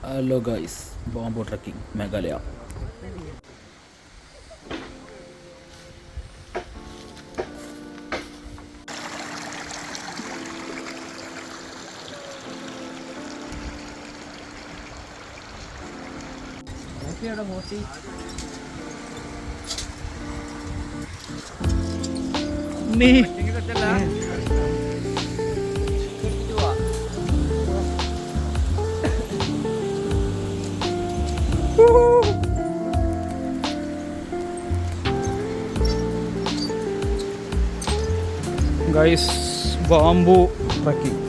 Hello guys, bamboo trekking Meghalaya. Guys, bamboo trekking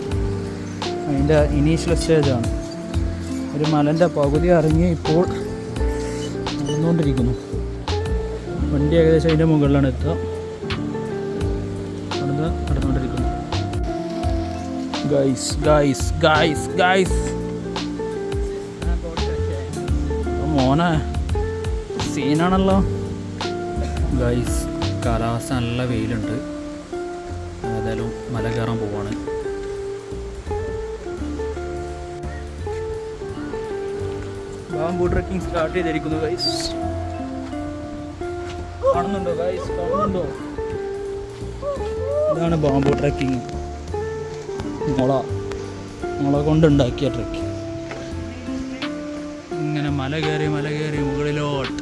അതിൻ്റെ initial സ്റ്റേജാണ്. ഒരു മലൻ്റെ പകുതി ഇറങ്ങി ഇപ്പോൾ നടന്നുകൊണ്ടിരിക്കുന്നു. വണ്ടി ഏകദേശം അതിൻ്റെ മുകളിലാണ് എത്തുക. അവിടുന്ന് നടന്നുകൊണ്ടിരിക്കുന്നു. ഗൈസ് ഗൈസ് ഗൈസ് ഗൈസ് മോനെ സീനാണല്ലോ. ഗൈസ്, കാലാവസ്ഥ നല്ല വെയിലുണ്ട്. ഏതായാലും മല കയറാൻ പോവാണ്. ബാംബു ട്രക്കിംഗ് സ്റ്റാർട്ട് ചെയ്തിരിക്കുന്നു. ഗൈസ് കാണുന്നുണ്ടോ? ഗൈസ് കാണുന്നുണ്ടോ? ഇതാണ് ബാംബു ട്രക്കിംഗ്. മുള കൊണ്ടുണ്ടാക്കിയ ട്രക്കിംഗ്. ഇങ്ങനെ മല കയറി മുകളിലോട്ട്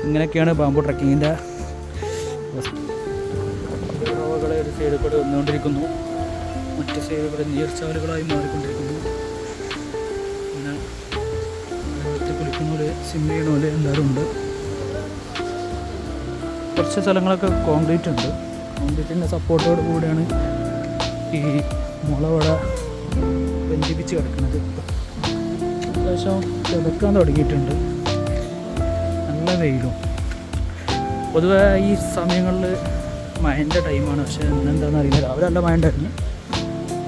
ഇങ്ങനെയൊക്കെയാണ് ബാംബു ട്രക്കിങ്ങിൻ്റെ റോകളെ ഒരു സൈഡിൽ കൂടെ വന്നുകൊണ്ടിരിക്കുന്നു. മറ്റു സൈഡിൽ കൂടെ നീർച്ചാലുകളായി മാറിക്കൊണ്ടിരിക്കുന്നു. പിന്നെ വെള്ളത്തിൽ കുളിക്കുന്ന പോലെ സ്വിം ചെയ്യണ പോലെ എല്ലാവരും ഉണ്ട്. കുറച്ച് സ്ഥലങ്ങളൊക്കെ കോൺക്രീറ്റ് ഉണ്ട്. കോൺക്രീറ്റിൻ്റെ സപ്പോർട്ടോട് കൂടിയാണ് ഈ മുളവിടെ ബന്ധിപ്പിച്ച് കിടക്കുന്നത്. അത്യാവശ്യം കിടക്കാൻ തുടങ്ങിയിട്ടുണ്ട്. നല്ല വെയിലും. പൊതുവെ ഈ സമയങ്ങളിൽ മഴൻ്റെ ടൈമാണ്. പക്ഷേ ഇന്നെന്താണെന്ന് അറിയില്ല. രാവിലെ നല്ല മഴ ഉണ്ടായിരുന്നു.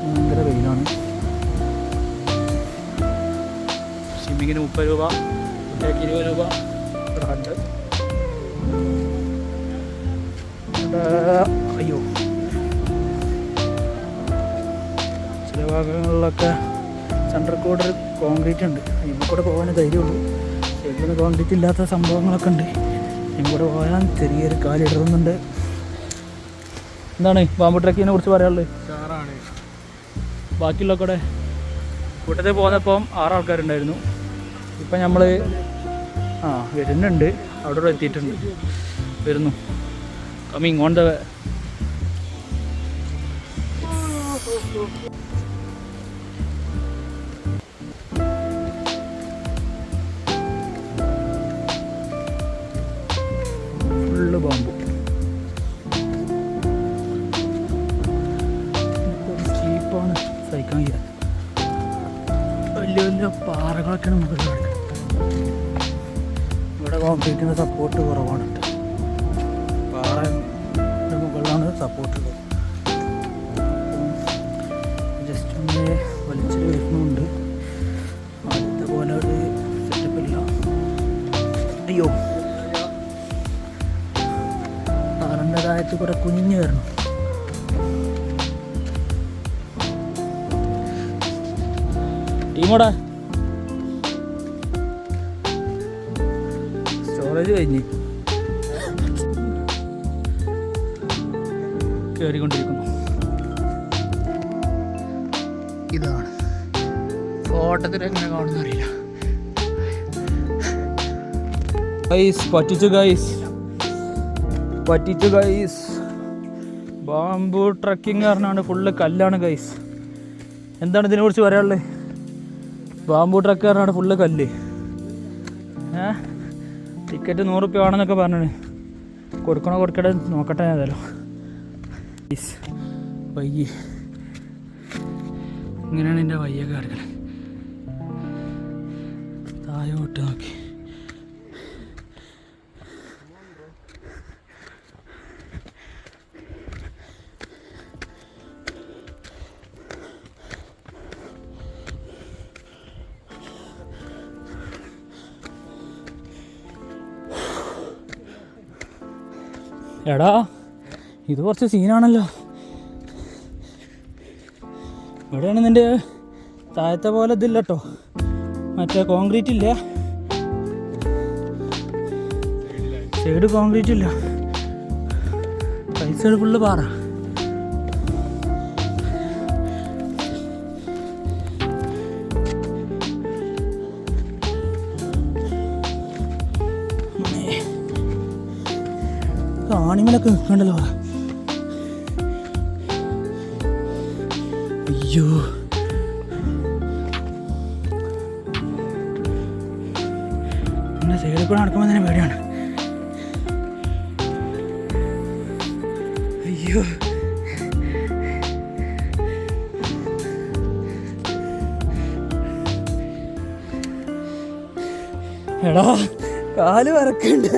ഭയങ്കര വെയിലാണ്. സ്വിമ്മിങ്ങിന് 30 രൂപ, കുട്ടികൾക്ക് 20 രൂപ per ഹണ്ട്. അയ്യോ, ചില ഭാഗങ്ങളിലൊക്കെ സെൻട്രൽ കോഡ് കോൺക്രീറ്റ് ഉണ്ട്. അതിൽ കൂടെ പോകാൻ ധൈര്യമുള്ളൂ. സൈഡിൽ കോൺക്രീറ്റ് ഇല്ലാത്ത സംഭവങ്ങളൊക്കെ ഉണ്ട്. അതിൽ കൂടെ പോകാൻ ചെറിയൊരു കാലിടറുന്നുണ്ട്. എന്താണ് ബാംബു ട്രക്കിങ്ങിനെ കുറിച്ച് പറയാനുള്ളത്? ബാക്കിയുള്ള കൂടെ കൂട്ടത്തിൽ പോകുന്നപ്പം 6 ആൾക്കാരുണ്ടായിരുന്നു. ഇപ്പം നമ്മൾ വരുന്നുണ്ട്. അവിടെ എത്തിയിട്ടുണ്ട്. വരുന്നു. Coming on the way. Full bamboo. സ്റ്റീപ്പാണ്, സഹിക്കാൻ കഴിയാ. വലിയ വലിയ പാറകളൊക്കെയാണ് മുകളിൽ കിടക്കുന്നത്. ഇവിടെ കോൺക്രീറ്റിൻ്റെ സപ്പോർട്ട് കുറവാണ്. പാറയുടെ മുകളിലാണ് സപ്പോർട്ടുള്ളത്. ജസ്റ്റ് ഒന്ന് വലിച്ചിട്ട് വരുന്നുണ്ട്. ആദ്യത്തെ പോലെ ഒരു സെറ്റപ്പില്ല. അയ്യോ, പാറൻ്റെ താഴത്ത് കൂടെ കുഞ്ഞ് വരണം. ടീമോടെ സ്റ്റോറേജ് കഴിഞ്ഞ് കയറിക്കൊണ്ടിരിക്കുന്നു. ഇതാണ് ഫോട്ടത്തിൽ എങ്ങനെ കാണുന്ന അറിയില്ല. പറ്റിച്ചു ഗൈസ്. ബാംബു ട്രക്കിംഗ് കാരനാണ്. ഫുള്ള് കല്ലാണ് ഗൈസ്. എന്താണ് ഇതിനെക്കുറിച്ച് പറയാനുള്ളത്? ബാംബു ട്രക്കാരനാണ്, ഫുള്ള് കല്ല്. ടിക്കറ്റ് 100 രൂപ ആണെന്നൊക്കെ പറഞ്ഞു. കൊടുക്കട്ടെ നോക്കട്ടെ. ഏതായാലും വയ്യ, ഇങ്ങനെയാണ് എൻ്റെ വയ്യൊക്കെ കിടക്കൽ. താഴോട്ട് നോക്കി. എടാ, ഇത് കുറച്ച് സീനാണല്ലോ. ഇവിടെയാണ് നിൻ്റെ താഴത്തെ പോലെ ഇതില്ല കേട്ടോ. മറ്റേ കോൺക്രീറ്റ് ഇല്ല, സൈഡ് കോൺക്രീറ്റ് ഇല്ല, റൈറ്റ് സൈഡ് ഫുള്ള് പാറ. ആണിമലൊക്കെ നിൽക്കണ്ടല്ലോ. അയ്യോ, എൻ്റെ സൈഡിൽ കൂടെ നടക്കുമ്പോൾ തന്നെ പേടിയാണ്. അയ്യോ, എടാ കാല് വരക്കുണ്ട്,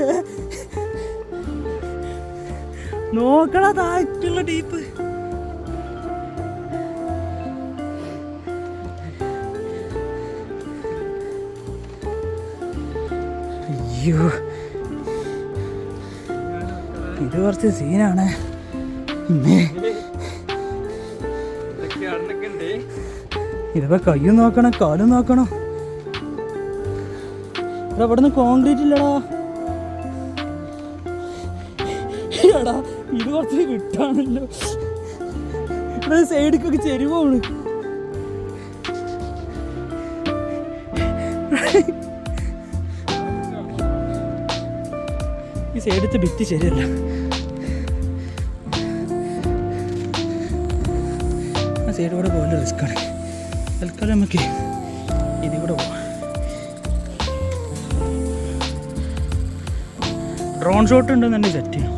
നോക്കടാ താഴത്തുള്ള ഡീപ്പ്. അയ്യോ, ഇത് കുറച്ച് സീനാണ്. ഇതിപ്പോ കയ്യും നോക്കണം കാലും നോക്കണം. ഇവിടെ നിന്ന് കോൺക്രീറ്റ് ഇല്ലടാ. എടാ ഇത് കുറച്ച് കിട്ടാണല്ലോ. ഇവിടെ സൈഡിക്കൊക്കെ ചെരുവാണ്. ഈ സൈഡത്തെ ഭിത്തി ശരിയല്ല. ആ സൈഡ് കൂടെ പോലെ റിസ്ക്കാണ്. തൽക്കാലം നമുക്ക് ഇതിൽ കൂടെ പോവാം. ഡ്രോൺ ഷോട്ട് ഉണ്ടെന്ന് തന്നെ സെറ്റ് ചെയ്യണം.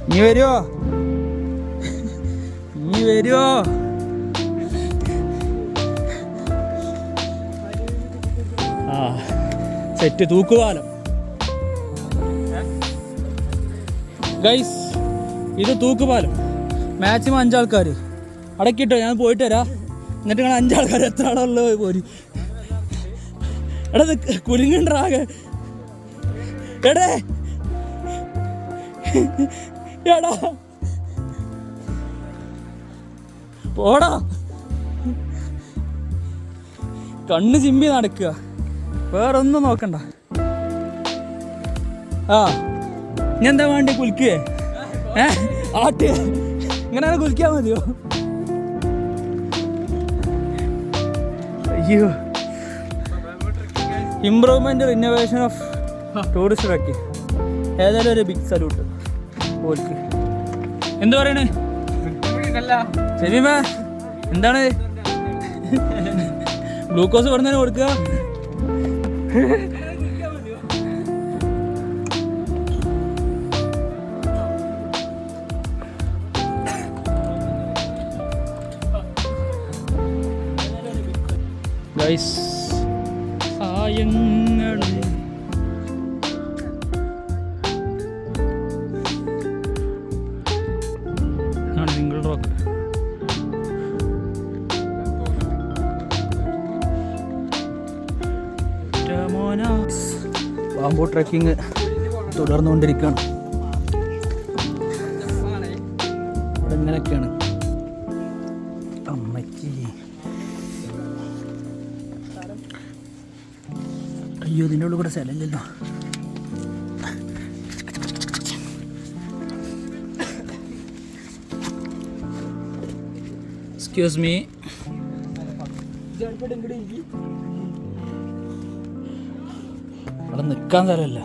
നീ വരുമോ? നീ വരുമോ? ആ സെറ്റ് തൂക്കുപാലം ഗൈസ്, ഇത് തൂക്കുപാലം. മാക്സിമം 5 ആൾക്കാർ അടക്കിട്ടോ. ഞാൻ പോയിട്ട് വരാം. എന്നിട്ട് നിങ്ങൾ 5 ആൾക്കാർ എത്ര ആളുള്ളത് പോരി. എടാ കുലുങ്ങണ്ടാകെ. എടേ എടാ പോടാ. കണ്ണ് ചിമ്പി നടക്കുക, വേറൊന്നും നോക്കണ്ട. ആ ഇനി എന്താ വേണ്ടി കുലിക്കേ? ആട്ട് ഇങ്ങനെ കുലിക്കാൻ മതിയോ? അയ്യോ, improvement renovation of tourist trekking. ഏതായാലും ഒരു ബിഗ് സല്യൂട്ട് ഓൽക്ക്. എന്ത് പറയണേ ശരിമ? എന്താണ് ഗ്ലൂക്കോസ് പറഞ്ഞാൽ കൊടുക്കുക? ഗൈസ് സായങ്ങളെ സിംഗിൾ റോക്ക്. ബാംബു ട്രക്കിങ് തുടർന്നുകൊണ്ടിരിക്കുകയാണ്. ഇവിടെ ഇങ്ങനെയൊക്കെയാണ്. അമ്മയ്ക്ക് അയ്യോ, ഇതിൻ്റെ ഉള്ളിൽ കൂടെ സ്ഥലമില്ലല്ലോ. Excuse me. അവിടെ നിൽക്കാൻ സ്ഥലമല്ല.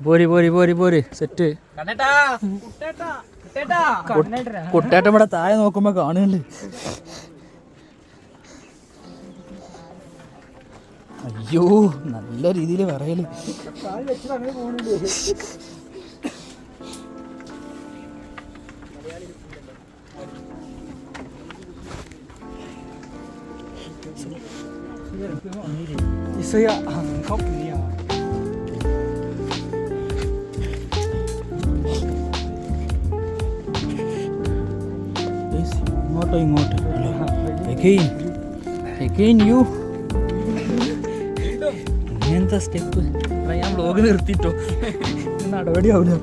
പോരി പോരി പോരി പോരി സെറ്റ്. കുട്ടേട്ടൻ ഇവിടെ താഴെ നോക്കുമ്പോ കാണുന്നുണ്ട്. അയ്യോ, നല്ല രീതിയിൽ പറയല്. ഇങ്ങോട്ടോ ഇങ്ങോട്ട്. യു ഇങ്ങനത്തെ സ്റ്റെപ്പ് ഞാൻ വ്ലോഗ് നിർത്തിയിട്ടോ, നടപടി ആവില്ല.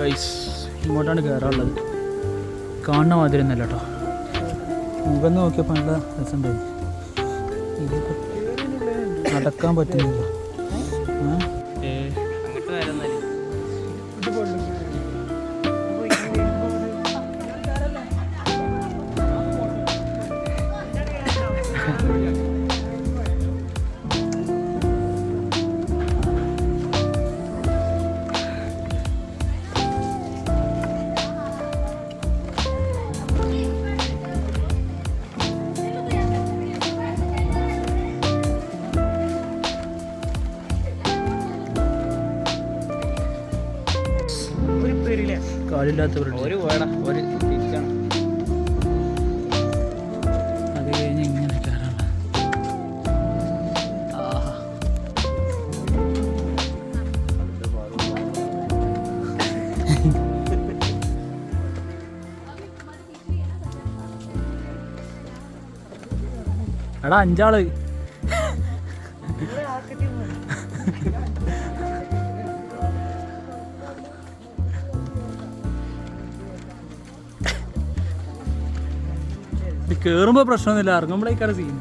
ഗൈസ് ഇങ്ങോട്ടാണ് കയറാനുള്ളത്. കാണുന്ന മാതിരി ഒന്നല്ല കേട്ടോ, മുഖം നോക്കിയപ്പോൾ നല്ല രസമുണ്ടായിരുന്നു. ഇതിപ്പോൾ നടക്കാൻ പറ്റുന്നില്ല. കാലില്ലാത്തവരുണ്ട്. അത് കഴിഞ്ഞ് ഇങ്ങനെ കയറാണ്. എടാ 5 ആള് കേറുമ്പോൾ പ്രശ്നമൊന്നുമില്ല, ഇറങ്ങുമ്പോഴേക്കാണ് സീൻ.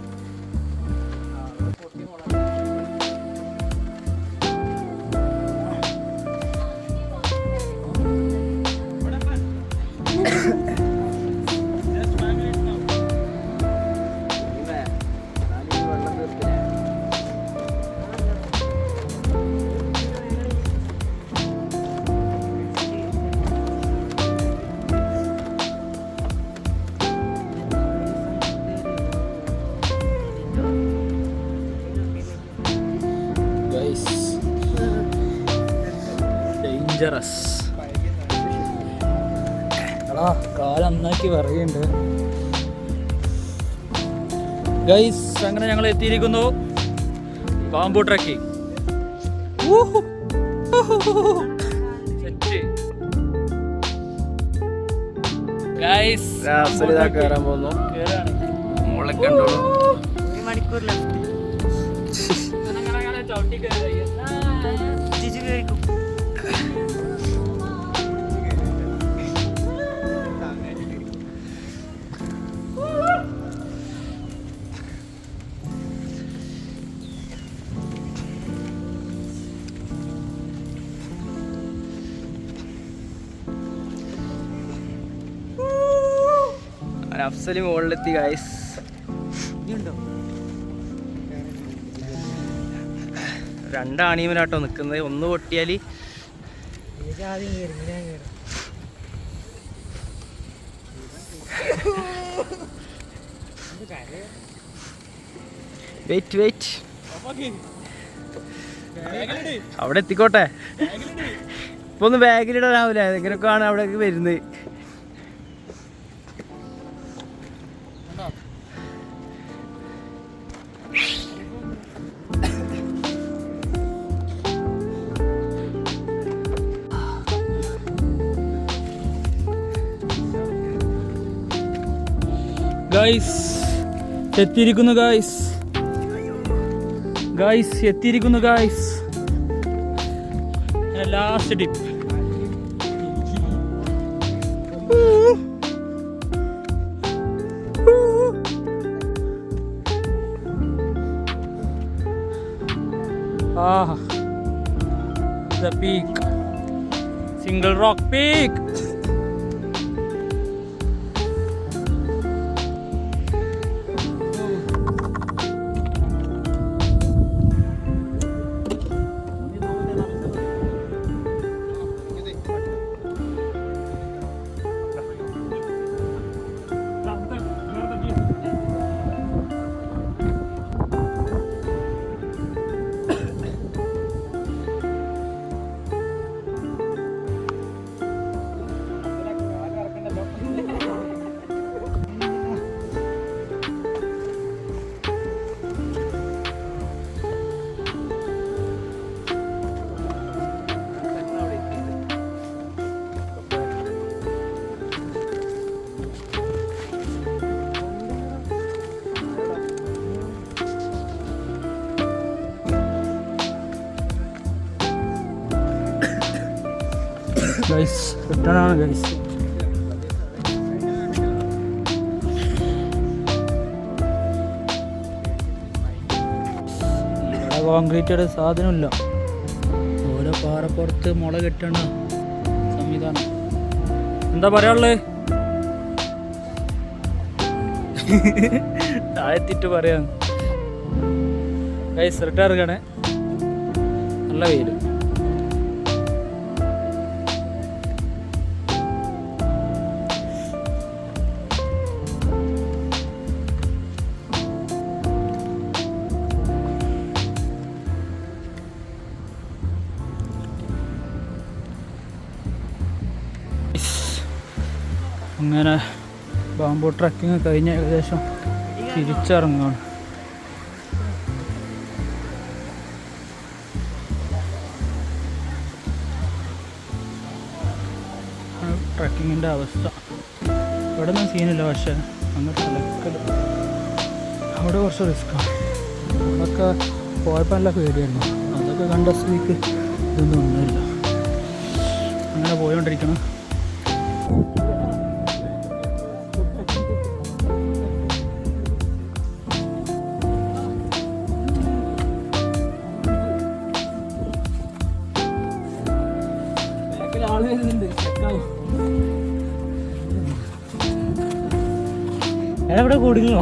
ഡേഞ്ചറസ്. എടാ കാല് നന്നാക്കി പറയുന്നുണ്ട് ഗൈസ്. അങ്ങനെ ഞങ്ങൾ എത്തിയിരിക്കുന്നു ബാംബു ട്രക്കിംഗ്. ഗൈസ് കയറാൻ പോകുന്നു. ചവിട്ടി അഫ്സലി മുകളിലെത്തി ഗൈസ്. രണ്ടാണിമലാട്ടോ നിൽക്കുന്നത്. ഒന്ന് പൊട്ടിയാൽ വെയിറ്റ് വെയിറ്റ്, അവിടെ എത്തിക്കോട്ടെ. ഇപ്പൊ ഒന്ന് ബാഗിലിടാനാവില്ല, എങ്ങനെയൊക്കെയാണ് അവിടേക്ക് വരുന്നത്. ഗൈസ് എത്തിയിരിക്കുന്നു ഗൈസ്. ഗൈസ് എത്തിയിരിക്കുന്നു guys. Last dip. Ah, the peak, Single Rock Peak. Guys return ആണ് ഗൈസ്. ഇവിടെ കോൺക്രീറ്റ് സാധനമില്ല. ഓരോ പാറപ്പുറത്ത് മുള കെട്ടണ സംവിധാനം. എന്താ പറയാനുള്ളത്? താഴെത്തിട്ട് പറയാം ഗൈസ്. റിട്ടേൺ ഇറങ്ങണേ, നല്ല വെയിൽ. അങ്ങനെ ബാംബു ട്രക്കിങ് കഴിഞ്ഞ് ഏകദേശം തിരിച്ചിറങ്ങുകയാണ്. ട്രക്കിങ്ങിൻ്റെ അവസ്ഥ ഇവിടെ ഒന്നും സീനില്ല, പക്ഷേ അങ്ങ് തലക്കൽ അവിടെ കുറച്ച് റിസ്ക്കാണ്. അവിടെയൊക്കെ പോയപ്പോൾ നല്ല പേടിയായിരുന്നു. അതൊക്കെ കണ്ട സ്ഥിതിക്ക് ഇതൊന്നും ഒന്നുമില്ല. അങ്ങനെ പോയോണ്ടിരിക്കണം. ആള് വരുന്നുണ്ട്. എവിടെ കുടുങ്ങോ?